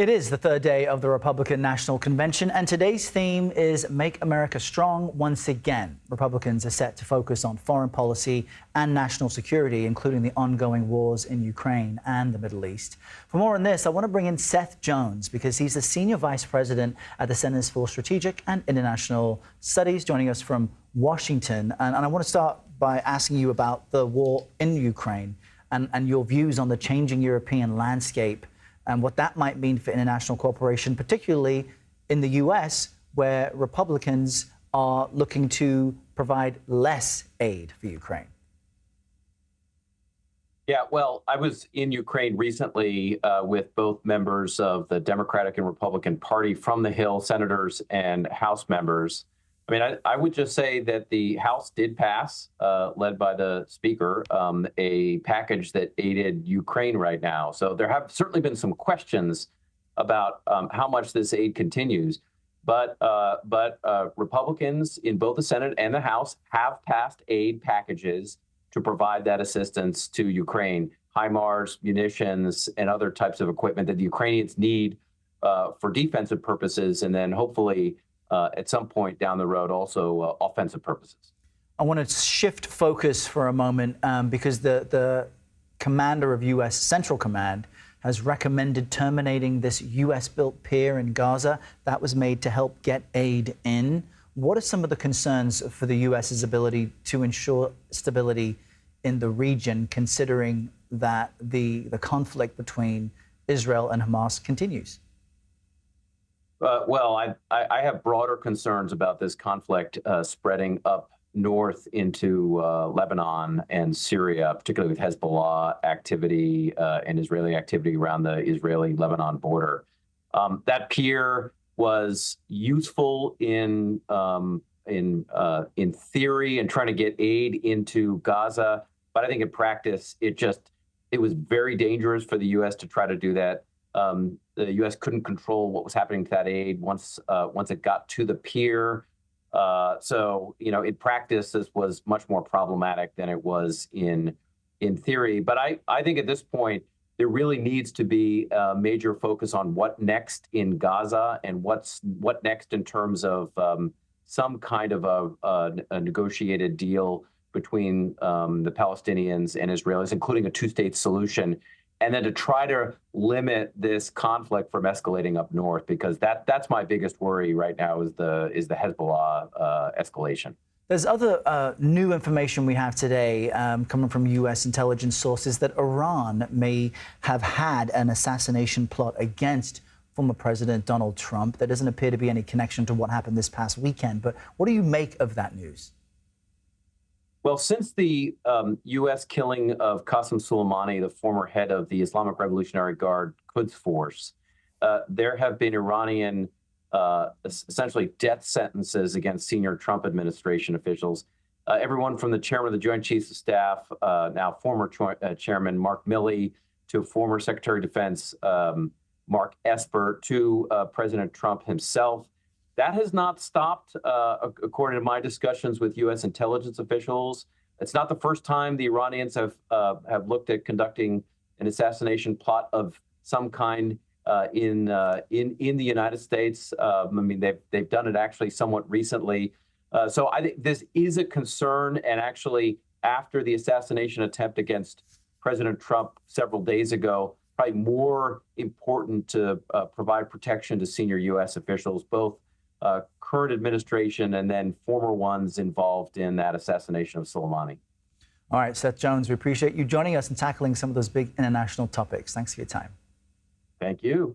It is the third day of the Republican National Convention, and today's theme is Make America Strong Once Again. Republicans are set to focus on foreign policy and national security, including the ongoing wars in Ukraine and the Middle East. For more on this, I want to bring in Seth Jones because he's the Senior Vice President at the Centers for Strategic and International Studies, joining us from Washington. And I want to start by asking you about the war in Ukraine and your views on the changing European landscape and what that might mean for international cooperation, particularly in the U.S., where Republicans are looking to provide less aid for Ukraine. Yeah, well, I was in Ukraine recently with both members of the Democratic and Republican Party from the Hill, senators and House members. I mean, I would just say that the House did pass, led by the Speaker, a package that aided Ukraine right now. So there have certainly been some questions about how much this aid continues. But Republicans in both the Senate and the House have passed aid packages to provide that assistance to Ukraine, HIMARS, munitions, and other types of equipment that the Ukrainians need for defensive purposes, and then hopefully at some point down the road, also offensive purposes. I want to shift focus for a moment because the commander of U.S. Central Command has recommended terminating this U.S.-built pier in Gaza that was made to help get aid in. What are some of the concerns for the U.S.'s ability to ensure stability in the region, considering that the conflict between Israel and Hamas continues? Well, I have broader concerns about this conflict spreading up north into Lebanon and Syria, particularly with Hezbollah activity and Israeli activity around the Israeli-Lebanon border. That pier was useful in theory and trying to get aid into Gaza, but I think in practice it was very dangerous for the U.S. to try to do that. The U.S. couldn't control what was happening to that aid once it got to the pier. So, in practice, this was much more problematic than it was in theory. But I think at this point, there really needs to be a major focus on what next in Gaza and what next in terms of some kind of a negotiated deal between the Palestinians and Israelis, including a two-state solution. And then to try to limit this conflict from escalating up north, because that's my biggest worry right now is the Hezbollah escalation. There's other new information we have today coming from U.S. intelligence sources that Iran may have had an assassination plot against former President Donald Trump. There doesn't appear to be any connection to what happened this past weekend. But what do you make of that news? Well, since the U.S. killing of Qasem Soleimani, the former head of the Islamic Revolutionary Guard Quds Force, there have been Iranian essentially death sentences against senior Trump administration officials. Everyone from the chairman of the Joint Chiefs of Staff, now former chairman Mark Milley, to former Secretary of Defense Mark Esper, to President Trump himself. That has not stopped, according to my discussions with U.S. intelligence officials. It's not the first time the Iranians have looked at conducting an assassination plot of some kind in the United States. I mean, they've done it actually somewhat recently. So I think this is a concern. And actually, after the assassination attempt against President Trump several days ago, probably more important to provide protection to senior U.S. officials, both current administration and then former ones involved in that assassination of Soleimani. All right, Seth Jones, we appreciate you joining us and tackling some of those big international topics. Thanks for your time. Thank you.